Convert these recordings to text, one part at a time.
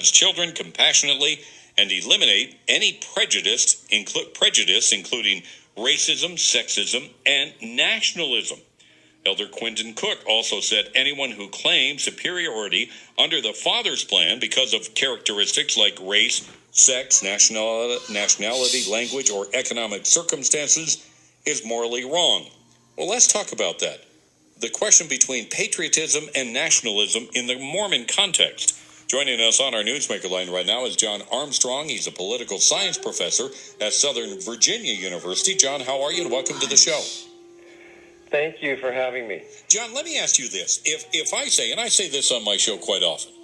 God's children compassionately and eliminate any prejudice, including racism, sexism, and nationalism. Elder Quentin Cook also said anyone who claims superiority under the Father's plan because of characteristics like race, sex, nationality, language, or economic circumstances is morally wrong. Well, let's talk about that. The question between patriotism and nationalism in the Mormon context. Joining us on our Newsmaker line right now is John Armstrong. He's a political science professor at Southern Virginia University. John, how are you, and welcome to the show. Thank you for having me. John, let me ask you this. If I say, and I say this on my show quite often,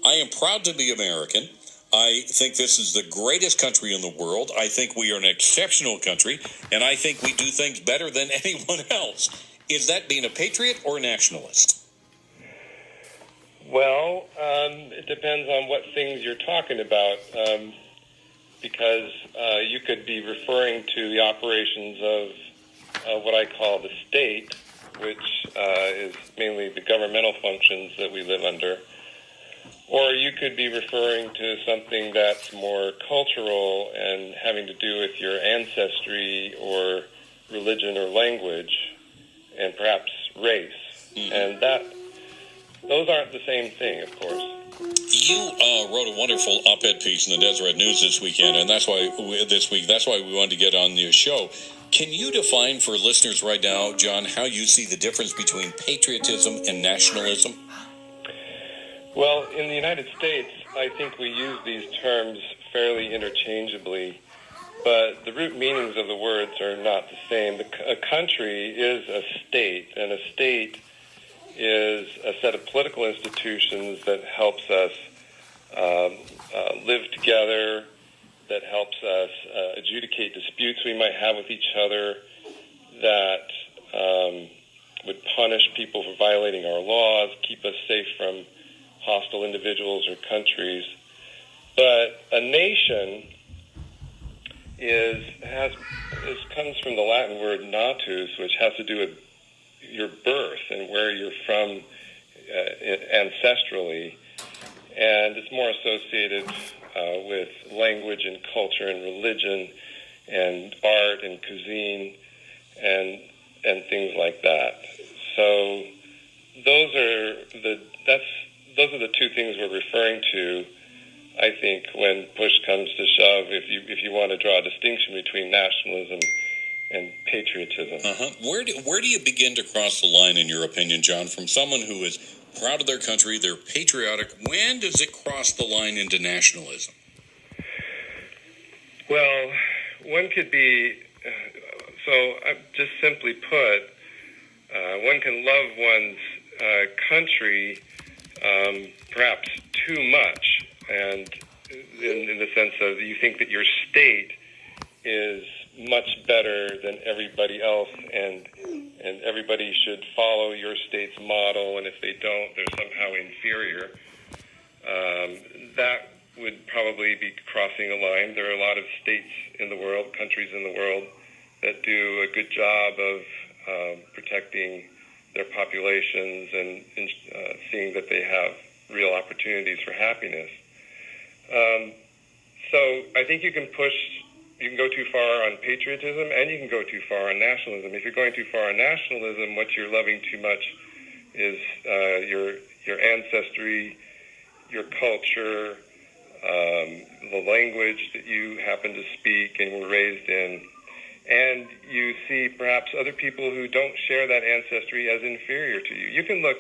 I am proud to be American. I think this is the greatest country in the world. I think we are an exceptional country, and I think we do things better than anyone else. Is that being a patriot or a nationalist? Well, it depends on what things you're talking about, because you could be referring to the operations of what I call the state, which is mainly the governmental functions that we live under. Or you could be referring to something that's more cultural and having to do with your ancestry or religion or language and perhaps race. And those aren't the same thing, of course. You wrote a wonderful op-ed piece in the Deseret News this weekend, and that's why we wanted to get on your show. Can you define for listeners right now, John, how you see the difference between patriotism and nationalism? Well, in the United States, I think we use these terms fairly interchangeably, but the root meanings of the words are not the same. A country is a state, and a state is a set of political institutions that helps us live together, that helps us adjudicate disputes we might have with each other, that would punish people for violating our laws, keep us safe from hostile individuals or countries. But a nation comes from the Latin word natus, which has to do with your birth and where you're from ancestrally, and it's more associated with language and culture and religion and art and cuisine and things like that. So those are the two things we're referring to, I think, when push comes to shove, if you want to draw a distinction between nationalism and patriotism. Where do you begin to cross the line, in your opinion, John, from someone who is proud of their country, they're patriotic? When does it cross the line into nationalism? Well, one could be, just simply put, one can love one's country perhaps too much, and in the sense of you think that your state is much better than everybody else, and everybody should follow your state's model, and if they don't, they're somehow inferior. That would probably be crossing a line. There are a lot of states in the world, countries in the world, that do a good job of protecting their populations and seeing that they have real opportunities for happiness. So I think you can go too far on patriotism, and you can go too far on nationalism. If you're going too far on nationalism, what you're loving too much is your ancestry, your culture, the language that you happen to speak and were raised in. And you see perhaps other people who don't share that ancestry as inferior to you. You can look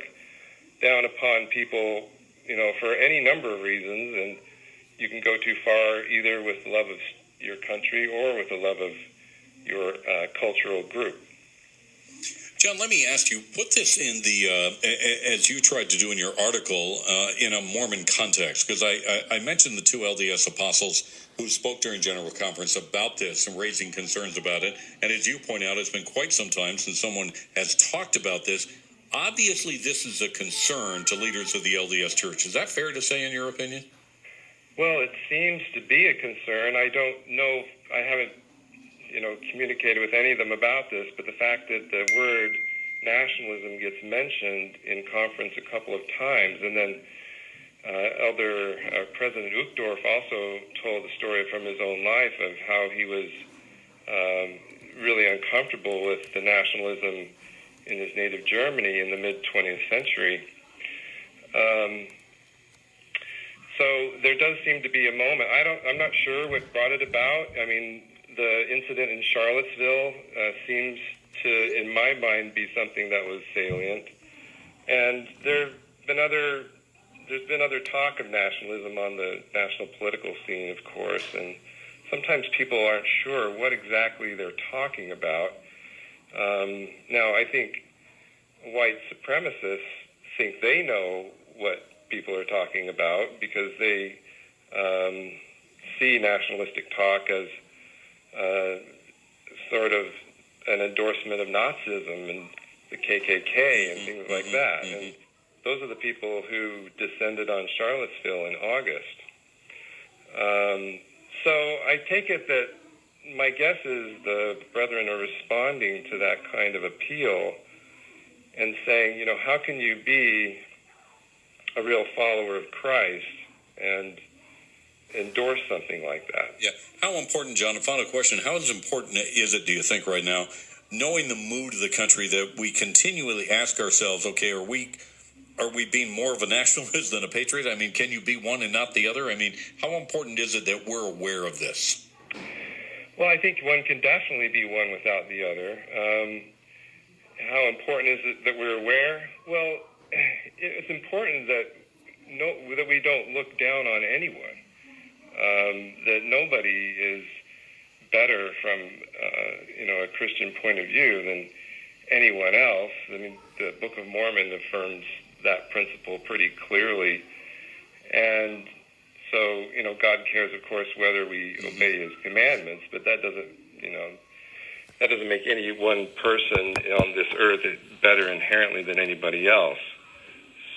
down upon people, for any number of reasons, and you can go too far either with the love of your country or with the love of your cultural group. John, let me ask you, put this in as you tried to do in your article, in a Mormon context, because I mentioned the two LDS apostles who spoke during General Conference about this and raising concerns about it. And as you point out, it's been quite some time since someone has talked about this. Obviously, this is a concern to leaders of the LDS Church. Is that fair to say, in your opinion? Well, it seems to be a concern. I don't know. I haven't, communicated with any of them about this, but the fact that the word nationalism gets mentioned in conference a couple of times, and then President Uchtdorf also told a story from his own life of how he was really uncomfortable with the nationalism in his native Germany in the mid-20th century. So there does seem to be a moment. I'm not sure what brought it about. I mean, the incident in Charlottesville seems to, in my mind, be something that was salient. And there's been other talk of nationalism on the national political scene, of course, and sometimes people aren't sure what exactly they're talking about. Now, I think white supremacists think they know what people are talking about because they see nationalistic talk as sort of an endorsement of Nazism and the KKK and things like that. And those are the people who descended on Charlottesville in August. So I take it that my guess is the brethren are responding to that kind of appeal and saying, you know, how can you be a real follower of Christ and endorse something like that? Yeah. How important, John, a final question, how important is it, do you think, right now, knowing the mood of the country, that we continually ask ourselves, okay, are we being more of a nationalist than a patriot? I mean, can you be one and not the other? I mean, how important is it that we're aware of this? Well, I think one can definitely be one without the other. How important is it that we're aware? Well, it's important that we don't look down on anyone, that nobody is better from a Christian point of view than anyone else. I mean, the Book of Mormon affirms that principle pretty clearly. And so, God cares, of course, whether we obey his commandments, but that doesn't make any one person on this earth better inherently than anybody else.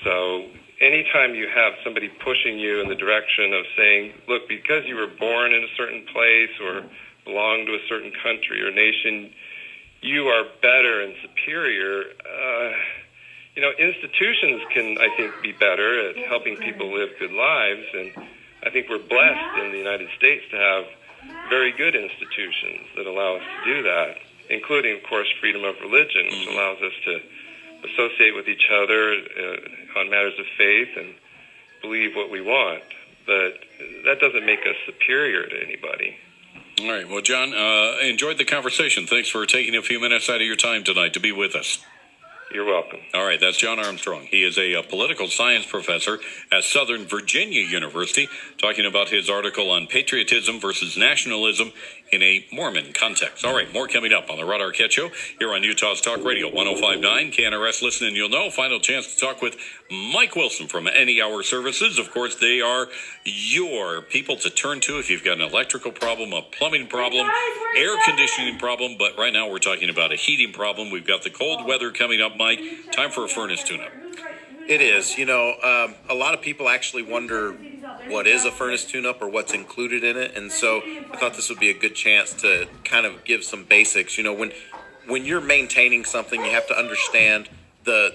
So anytime you have somebody pushing you in the direction of saying, look, because you were born in a certain place or belong to a certain country or nation, you are better and superior. Institutions can, I think, be better at helping people live good lives, and I think we're blessed in the United States to have very good institutions that allow us to do that, including, of course, freedom of religion, which allows us to associate with each other on matters of faith and believe what we want. But that doesn't make us superior to anybody. All right. Well, John, enjoyed the conversation. Thanks for taking a few minutes out of your time tonight to be with us. You're welcome. All right, that's John Armstrong. He is a political science professor at Southern Virginia University, talking about his article on patriotism versus nationalism in a Mormon context. All right, more coming up on the Rod Arquette Show here on Utah's Talk Radio 105.9 KNRS. Listen and you'll know. Final chance to talk with Mike Wilson from Any Hour Services. Of course, they are your people to turn to if you've got an electrical problem, a plumbing problem, air conditioning problem. But right now we're talking about a heating problem. We've got the cold weather coming up, Mike. Time for a furnace tune-up. It is. A lot of people actually wonder what is a furnace tune-up or what's included in it. And so I thought this would be a good chance to kind of give some basics. When you're maintaining something, you have to understand the